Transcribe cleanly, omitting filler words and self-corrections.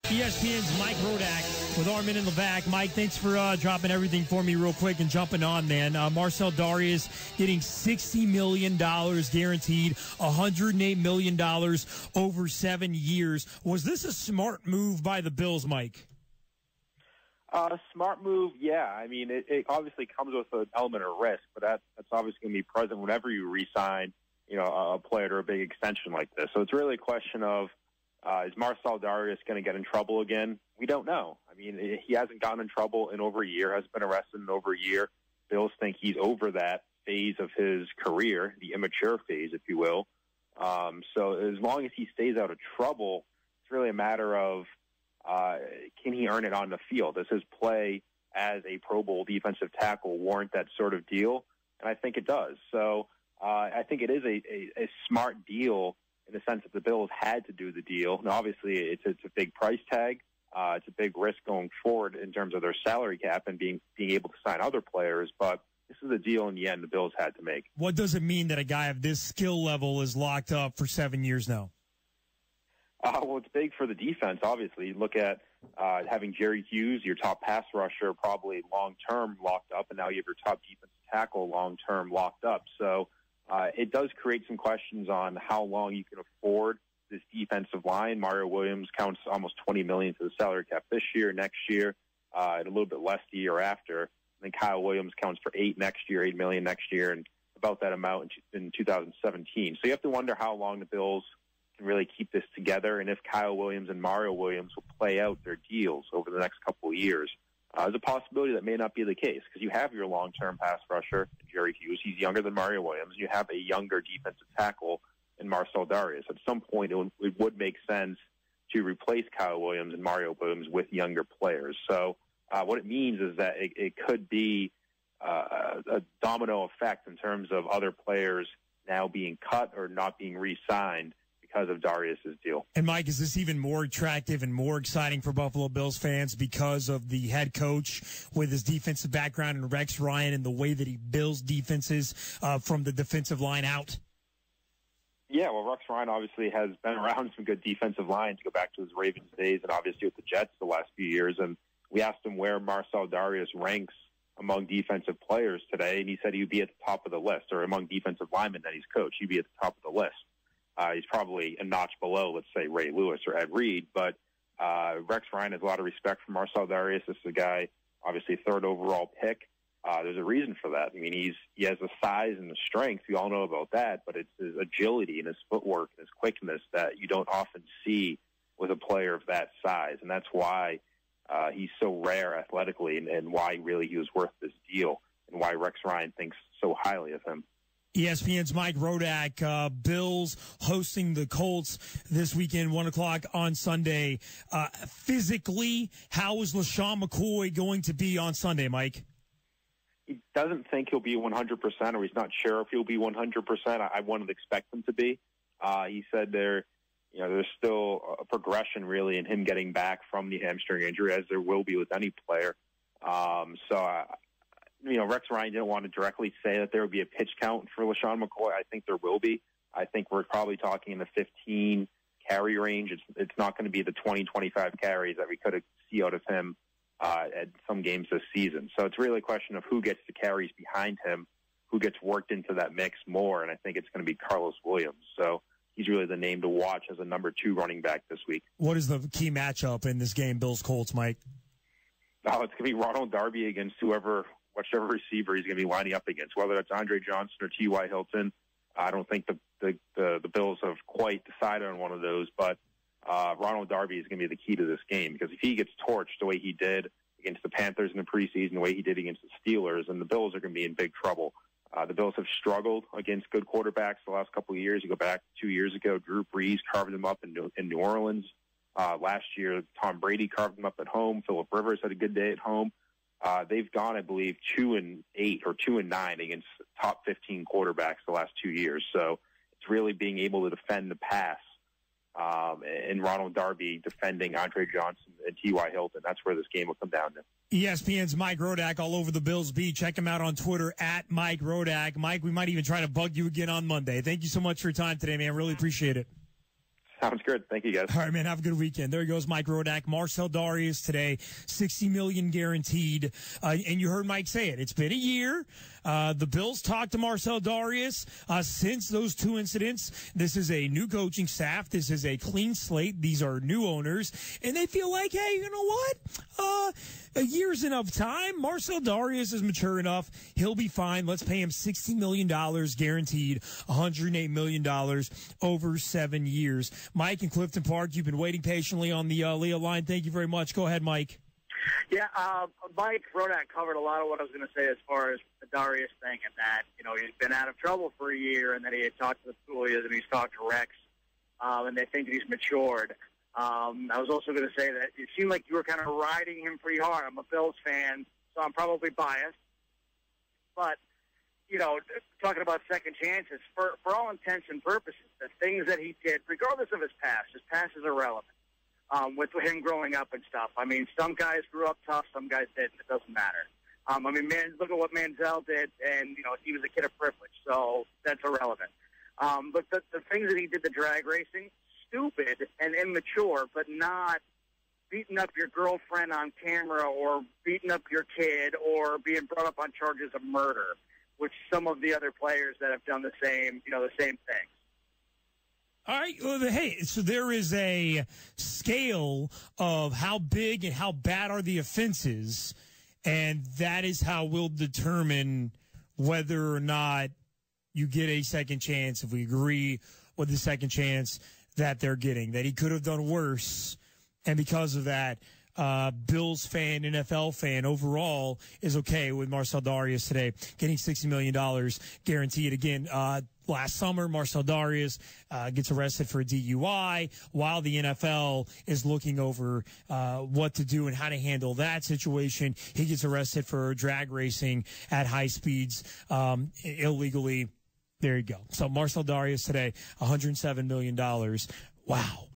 ESPN's Mike Rodak with Armen and Levack. Mike, thanks for dropping everything for me real quick and jumping on, man. Marcell Dareus getting $60 million guaranteed, $108 million over 7 years. Was this a smart move by the Bills, Mike? Smart move, yeah. I mean, it obviously comes with an element of risk, but that's obviously going to be present whenever you re-sign, a player to a big extension like this. So it's really a question of, is Marcell Dareus going to get in trouble again? We don't know. I mean, he hasn't gotten in trouble in over a year, hasn't been arrested in over a year. Bills think he's over that phase of his career, the immature phase, if you will. So as long as he stays out of trouble, it's really a matter of, can he earn it on the field? Does his play as a Pro Bowl defensive tackle warrant that sort of deal? And I think it does. So I think it is a smart deal in the sense that the Bills had to do the deal. Now, obviously, it's a big price tag. It's a big risk going forward in terms of their salary cap and being able to sign other players. But this is a deal in the end the Bills had to make. What does it mean that a guy of this skill level is locked up for 7 years now? Well, it's big for the defense, obviously. You look at having Jerry Hughes, your top pass rusher, probably long-term locked up, and now you have your top defensive tackle long-term locked up. So it does create some questions on how long you can afford this defensive line. Mario Williams counts almost $20 million to the salary cap this year, next year, and a little bit less the year after. And then Kyle Williams counts for $8 million next year, and about that amount in 2017. So you have to wonder how long the Bills can really keep this together, and if Kyle Williams and Mario Williams will play out their deals over the next couple of years. There's a possibility that may not be the case because you have your long-term pass rusher, Jerry Hughes. He's younger than Mario Williams. You have a younger defensive tackle in Marcell Dareus. At some point, it would make sense to replace Kyle Williams and Mario Williams with younger players. So what it means is that it could be a domino effect in terms of other players now being cut or not being re-signed because of Dareus' deal. And, Mike, is this even more attractive and more exciting for Buffalo Bills fans because of the head coach with his defensive background and Rex Ryan and the way that he builds defenses from the defensive line out? Yeah, well, Rex Ryan obviously has been around some good defensive lines, go back to his Ravens days and obviously with the Jets the last few years. And we asked him where Marcell Dareus ranks among defensive players today, and he said he would be at the top of the list, or among defensive linemen that he's coached, he'd be at the top of the list. He's probably a notch below, let's say, Ray Lewis or Ed Reed, but Rex Ryan has a lot of respect for Marcell Dareus. This is a guy, obviously, third overall pick. There's a reason for that. I mean, he has the size and the strength. We all know about that, but it's his agility and his footwork and his quickness that you don't often see with a player of that size, and that's why he's so rare athletically and why really he was worth this deal and why Rex Ryan thinks so highly of him. ESPN's Mike Rodak. Bills hosting the Colts this weekend, 1 o'clock on Sunday. Physically, how is LaShawn McCoy going to be on Sunday, Mike? He doesn't think he'll be 100%, or he's not sure if he'll be 100%. I wouldn't expect him to be. He said there's still a progression, really, in him getting back from the hamstring injury, as there will be with any player. Rex Ryan didn't want to directly say that there would be a pitch count for LaShawn McCoy. I think there will be. I think we're probably talking in the 15 carry range. It's not going to be the 20, 25 carries that we could see out of him at some games this season. So it's really a question of who gets the carries behind him, who gets worked into that mix more, and I think it's going to be Carlos Williams. So he's really the name to watch as a number 2 running back this week. What is the key matchup in this game, Bills-Colts, Mike? Oh, it's going to be Ronald Darby against whichever receiver he's going to be lining up against, whether that's Andre Johnson or T.Y. Hilton. I don't think the Bills have quite decided on one of those, but Ronald Darby is going to be the key to this game because if he gets torched the way he did against the Panthers in the preseason, the way he did against the Steelers, then the Bills are going to be in big trouble. The Bills have struggled against good quarterbacks the last couple of years. You go back 2 years ago, Drew Brees carved them up in New Orleans. Last year, Tom Brady carved them up at home. Phillip Rivers had a good day at home. They've gone, I believe, 2-8 or 2-9 against top 15 quarterbacks the last 2 years. So it's really being able to defend the pass. And Ronald Darby defending Andre Johnson and T.Y. Hilton. That's where this game will come down to. ESPN's Mike Rodak all over the Bills beat. Check him out on Twitter at Mike Rodak. Mike, we might even try to bug you again on Monday. Thank you so much for your time today, man. Really appreciate it. Sounds good. Thank you, guys. All right, man. Have a good weekend. There goes Mike Rodak. Marcell Dareus today, $60 million guaranteed. And you heard Mike say it. It's been a year. The Bills talked to Marcell Dareus since those two incidents. This is a new coaching staff. This is a clean slate. These are new owners. And they feel like, hey, you know what? A year's enough time. Marcell Dareus is mature enough. He'll be fine. Let's pay him $60 million guaranteed, $108 million over 7 years. Mike in Clifton Park, you've been waiting patiently on the Leah line. Thank you very much. Go ahead, Mike. Yeah, Mike Rodak covered a lot of what I was going to say as far as the Dareus thing, and that, he's been out of trouble for a year, and that he had talked to the Julias, and he's talked to Rex, and they think that he's matured. I was also going to say that it seemed like you were kind of riding him pretty hard. I'm a Bills fan, so I'm probably biased. But, talking about second chances, for all intents and purposes, the things that he did, regardless of his past is irrelevant. With him growing up and stuff. I mean, some guys grew up tough, some guys didn't. It doesn't matter. Look at what Marcell did, and, he was a kid of privilege, so that's irrelevant. But the things that he did, the drag racing, stupid and immature, but not beating up your girlfriend on camera or beating up your kid or being brought up on charges of murder, which some of the other players that have done the same thing. All right. Well, hey, so there is a scale of how big and how bad are the offenses, and that is how we'll determine whether or not you get a second chance, if we agree with the second chance that they're getting, that he could have done worse. And because of that, Bills fan, NFL fan overall is okay with Marcell Dareus today getting $60 million guaranteed. Again, last summer, Marcell Dareus gets arrested for a DUI while the NFL is looking over what to do and how to handle that situation. He gets arrested for drag racing at high speeds illegally. There you go. So Marcell Dareus today, $107 million. Wow.